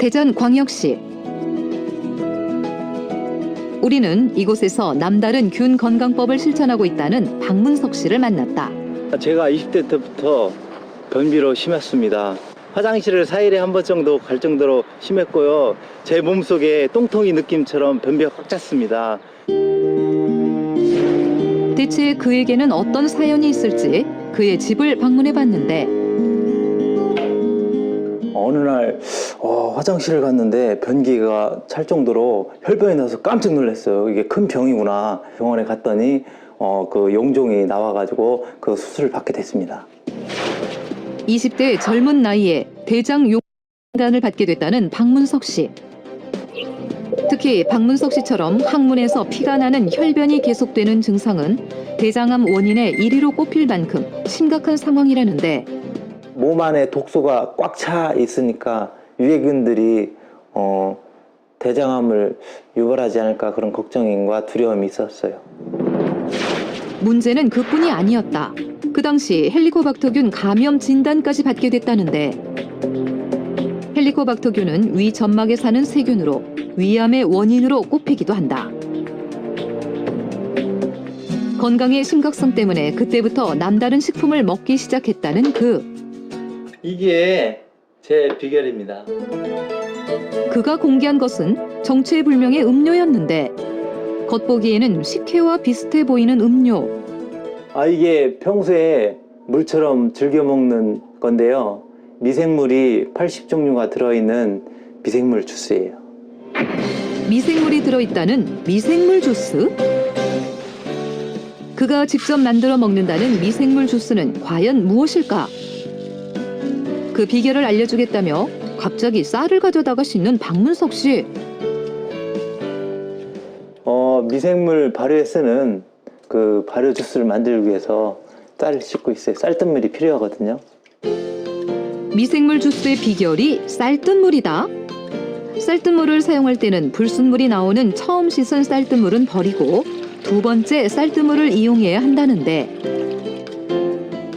대전광역시. 우리는 이곳에서 남다른 균 건강법을 실천하고 있다는 박문석 씨를 만났다. 제가 20대 때부터 변비로 심했습니다. 화장실을 4일에 한 번 정도 갈 정도로 심했고요. 제 몸속에 똥통이 느낌처럼 변비가 꽉 찼습니다. 대체 그에게는 어떤 사연이 있을지 그의 집을 방문해 봤는데 어느 날 화장실을 갔는데 변기가 찰 정도로 혈변이 나서 깜짝 놀랐어요. 이게 큰 병이구나. 병원에 갔더니 그 용종이 나와가지고 그 수술을 받게 됐습니다. 20대 젊은 나이에 대장 용단을 받게 됐다는 박문석 씨. 특히 박문석 씨처럼 항문에서 피가 나는 혈변이 계속되는 증상은 대장암 원인의 1위로 꼽힐 만큼 심각한 상황이라는데 몸 안에 독소가 꽉 차 있으니까 유해균들이 대장암을 유발하지 않을까 그런 걱정과 두려움이 있었어요. 문제는 그뿐이 아니었다. 그 당시 헬리코박터균 감염 진단까지 받게 됐다는데 헬리코박터균은 위 점막에 사는 세균으로 위암의 원인으로 꼽히기도 한다. 건강의 심각성 때문에 그때부터 남다른 식품을 먹기 시작했다는 이게 제 비결입니다. 그가 공개한 것은 정체불명의 음료였는데 겉보기에는 식혜와 비슷해 보이는 음료. 이게 평소에 물처럼 즐겨 먹는 건데요. 미생물이 80종류가 들어있는 미생물 주스예요. 미생물이 들어있다는 미생물 주스? 그가 직접 만들어 먹는다는 미생물 주스는 과연 무엇일까? 그 비결을 알려주겠다며 갑자기 쌀을 가져다가 씻는 박문석 씨. 미생물 발효에 쓰는 그 발효 주스를 만들기 위해서 쌀을 씻고 있어요. 쌀뜨물이 필요하거든요. 미생물 주스의 비결이 쌀뜨물이다. 쌀뜨물을 사용할 때는 불순물이 나오는 처음 씻은 쌀뜨물은 버리고 두 번째 쌀뜨물을 이용해야 한다는데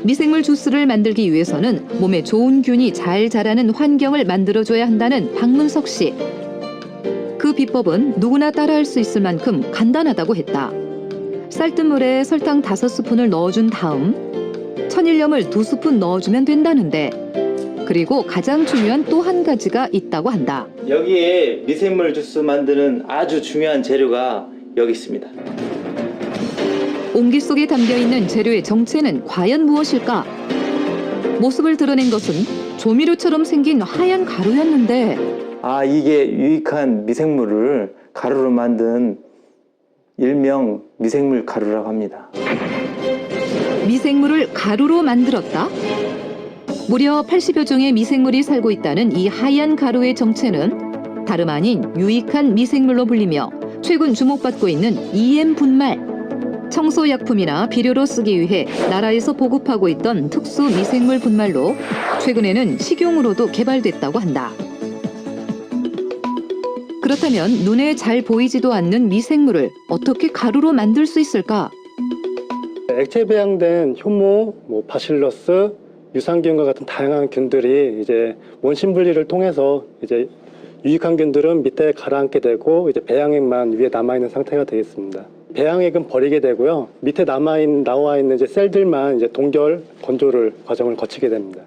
미생물 주스를 만들기 위해서는 몸에 좋은 균이 잘 자라는 환경을 만들어줘야 한다는 박문석 씨. 그 비법은 누구나 따라할 수 있을 만큼 간단하다고 했다. 쌀뜨물에 설탕 5스푼을 넣어준 다음 천일염을 2스푼 넣어주면 된다는데 그리고 가장 중요한 또 한 가지가 있다고 한다. 여기에 미생물 주스 만드는 아주 중요한 재료가 여기 있습니다. 옹기 속에 담겨있는 재료의 정체는 과연 무엇일까? 모습을 드러낸 것은 조미료처럼 생긴 하얀 가루였는데 이게 유익한 미생물을 가루로 만든 일명 미생물 가루라고 합니다. 미생물을 가루로 만들었다? 무려 80여 종의 미생물이 살고 있다는 이 하얀 가루의 정체는 다름 아닌 유익한 미생물로 불리며 최근 주목받고 있는 EM 분말. 청소약품이나 비료로 쓰기 위해 나라에서 보급하고 있던 특수 미생물 분말로 최근에는 식용으로도 개발됐다고 한다. 그렇다면 눈에 잘 보이지도 않는 미생물을 어떻게 가루로 만들 수 있을까? 액체 배양된 효모, 바실러스, 유산균과 같은 다양한 균들이 이제 원심 분리를 통해서 이제 유익한 균들은 밑에 가라앉게 되고 이제 배양액만 위에 남아 있는 상태가 되겠습니다. 배양액은 버리게 되고요. 밑에 나와 있는 이제 셀들만 이제 동결, 건조를 과정을 거치게 됩니다.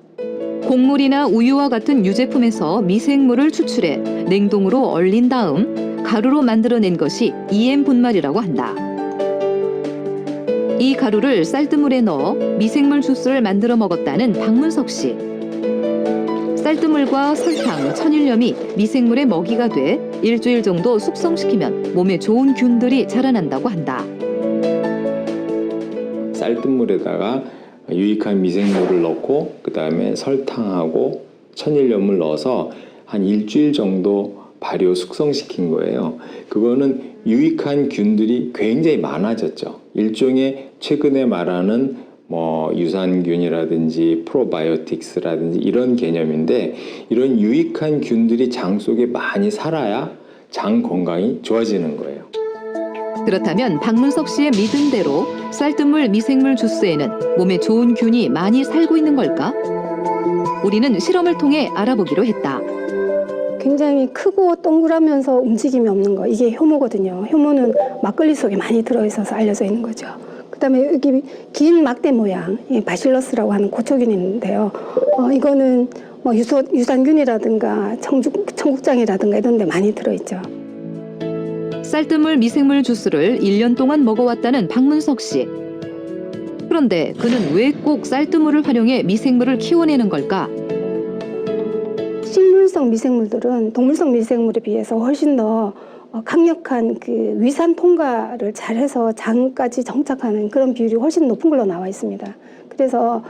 곡물이나 우유와 같은 유제품에서 미생물을 추출해 냉동으로 얼린 다음 가루로 만들어낸 것이 EM 분말이라고 한다. 이 가루를 쌀뜨물에 넣어 미생물 주스를 만들어 먹었다는 박문석 씨. 쌀뜨물과 설탕, 천일염이 미생물의 먹이가 돼 일주일 정도 숙성시키면 몸에 좋은 균들이 자라난다고 한다. 쌀뜨물에다가 유익한 미생물을 넣고 그 다음에 설탕하고 천일염을 넣어서 한 일주일 정도 발효 숙성시킨 거예요. 그거는 유익한 균들이 굉장히 많아졌죠. 일종의 최근에 말하는 유산균이라든지 프로바이오틱스라든지 이런 개념인데 이런 유익한 균들이 장 속에 많이 살아야 장 건강이 좋아지는 거예요. 그렇다면 박문석 씨의 믿음대로 쌀뜨물 미생물 주스에는 몸에 좋은 균이 많이 살고 있는 걸까? 우리는 실험을 통해 알아보기로 했다. 굉장히 크고 동그라면서 움직임이 없는 거, 이게 효모거든요. 효모는 막걸리 속에 많이 들어있어서 알려져 있는 거죠. 그다음에 여기 긴 막대 모양, 이 바실러스라고 하는 고초균인데요. 이거는 뭐 유산균이라든가 청국장이라든가 이런 데 많이 들어있죠. 쌀뜨물 미생물 주스를 1년 동안 먹어왔다는 박문석 씨. 그런데 그는 왜 꼭 쌀뜨물을 활용해 미생물을 키워내는 걸까? 식물성 미생물들은 동물성 미생물에 비해서 훨씬 더 강력한 그 위산 통과를 잘해서 장까지 정착하는 그런 비율이 훨씬 높은 걸로 나와 있습니다. 그래서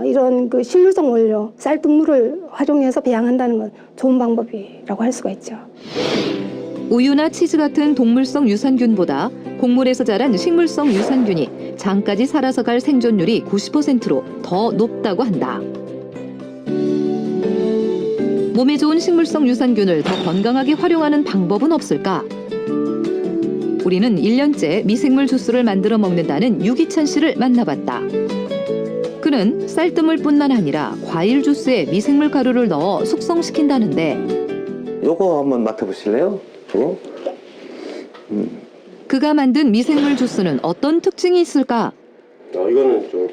이런 그 식물성 원료, 쌀뜨물을 활용해서 배양한다는 건 좋은 방법이라고 할 수가 있죠. 우유나 치즈 같은 동물성 유산균보다 곡물에서 자란 식물성 유산균이 장까지 살아서 갈 생존율이 90%로 더 높다고 한다. 몸에 좋은 식물성 유산균을 더 건강하게 활용하는 방법은 없을까? 우리는 1년째 미생물 주스를 만들어 먹는다는 유기찬 씨를 만나봤다. 그는 쌀뜨물뿐만 아니라 과일 주스에 미생물 가루를 넣어 숙성시킨다는데 요거 한번 맡아보실래요? 요거? 그가 만든 미생물 주스는 어떤 특징이 있을까? 이거는 좀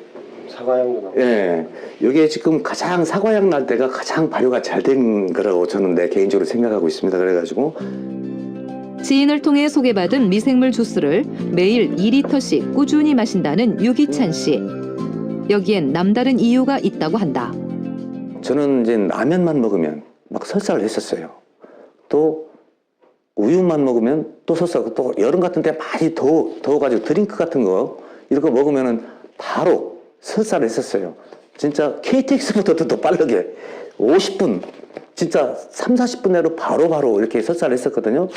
사과향도 나고. 예, 이게 지금 가장 사과향 날 때가 가장 발효가 잘 된 거라고 저는 개인적으로 생각하고 있습니다. 그래가지고 지인을 통해 소개받은 미생물 주스를 매일 2리터씩 꾸준히 마신다는 유기찬 씨. 여기엔 남다른 이유가 있다고 한다. 저는 이제 라면만 먹으면 막 설사를 했었어요. 또 우유만 먹으면 또 설사하고, 또 여름 같은 때 많이 더워가지고 드링크 같은 거 이런 거 먹으면은 바로 설사를 했었어요. 진짜 KTX보다도 더 빠르게 50분, 진짜 3, 40분 내로 바로 이렇게 설사를 했었거든요.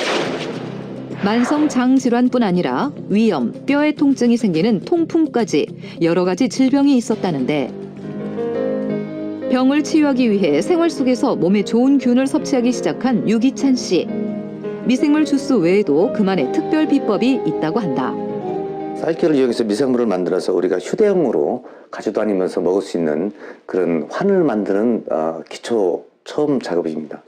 만성 장 질환뿐 아니라 위염, 뼈에 통증이 생기는 통풍까지 여러 가지 질병이 있었다는데 병을 치유하기 위해 생활 속에서 몸에 좋은 균을 섭취하기 시작한 유기찬 씨. 미생물 주스 외에도 그만의 특별 비법이 있다고 한다. 쌀기를 이용해서 미생물을 만들어서 우리가 휴대용으로 가져다니면서 먹을 수 있는 그런 환을 만드는 기초 처음 작업입니다.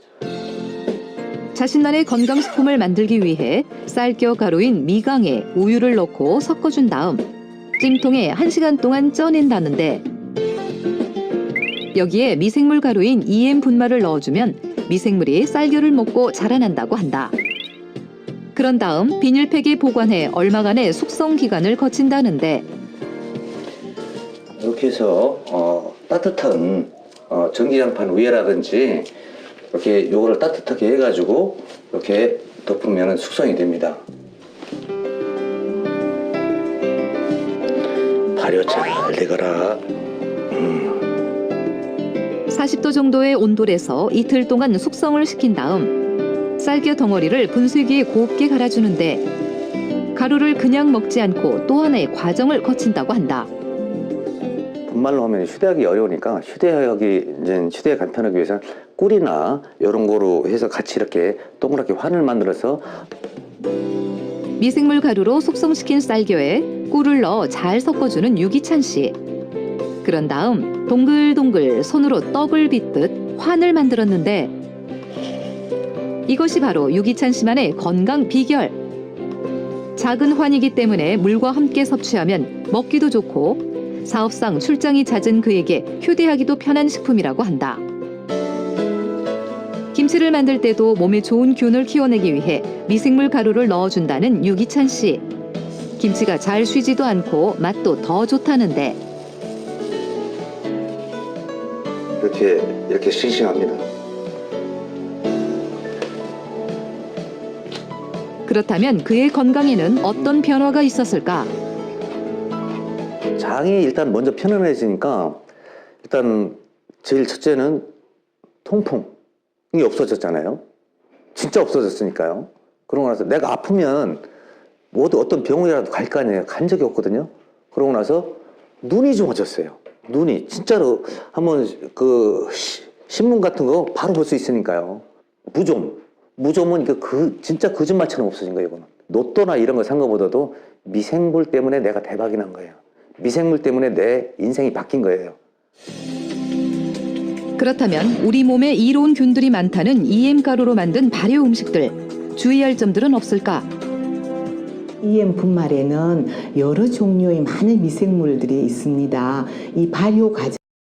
자신만의 건강식품을 만들기 위해 쌀겨 가루인 미강에 우유를 넣고 섞어준 다음 찜통에 1시간 동안 쪄낸다는데 여기에 미생물 가루인 EM 분말을 넣어주면 미생물이 쌀겨를 먹고 자라난다고 한다. 그런 다음 비닐팩에 보관해 얼마간의 숙성 기간을 거친다는데 이렇게 해서 따뜻한 전기장판 위에라든지 이렇게 요거를 따뜻하게 해가지고 이렇게 덮으면 숙성이 됩니다. 발효 잘 되거라. 40도 정도의 온돌에서 이틀 동안 숙성을 시킨 다음 쌀겨 덩어리를 분쇄기에 곱게 갈아주는데 가루를 그냥 먹지 않고 또 하나의 과정을 거친다고 한다. 분말로 하면 휴대하기 어려우니까 휴대 간편하기 위해서 꿀이나 이런 거로 해서 같이 이렇게 동그랗게 환을 만들어서 미생물 가루로 숙성시킨 쌀겨에 꿀을 넣어 잘 섞어주는 유기찬 씨. 그런 다음 동글동글 손으로 떡을 빚듯 환을 만들었는데 이것이 바로 유기찬 씨만의 건강 비결. 작은 환이기 때문에 물과 함께 섭취하면 먹기도 좋고 사업상 출장이 잦은 그에게 휴대하기도 편한 식품이라고 한다. 김치를 만들 때도 몸에 좋은 균을 키워내기 위해 미생물 가루를 넣어준다는 유기찬 씨. 김치가 잘 쉬지도 않고 맛도 더 좋다는데 이렇게 싱싱합니다. 그렇다면 그의 건강에는 어떤 변화가 있었을까? 장이 일단 먼저 편안해지니까 일단 제일 첫째는 통풍이 없어졌잖아요. 진짜 없어졌으니까요. 그러고 나서 내가 아프면 모두 어떤 병원이라도 갈 거 아니에요. 간 적이 없거든요. 그러고 나서 눈이 좋아졌어요. 눈이 진짜로 한번 신문 같은 거 바로 볼 수 있으니까요. 무좀은 진짜 거짓말처럼 없어진 거예요. 이거는 로또나 이런 거 산 거보다도 미생물 때문에 내가 대박이 난 거예요. 미생물 때문에 내 인생이 바뀐 거예요. 그렇다면 우리 몸에 이로운 균들이 많다는 EM 가루로 만든 발효 음식들 주의할 점들은 없을까? EM 분말에는 여러 종류의 많은 미생물들이 있습니다. 이 발효 과정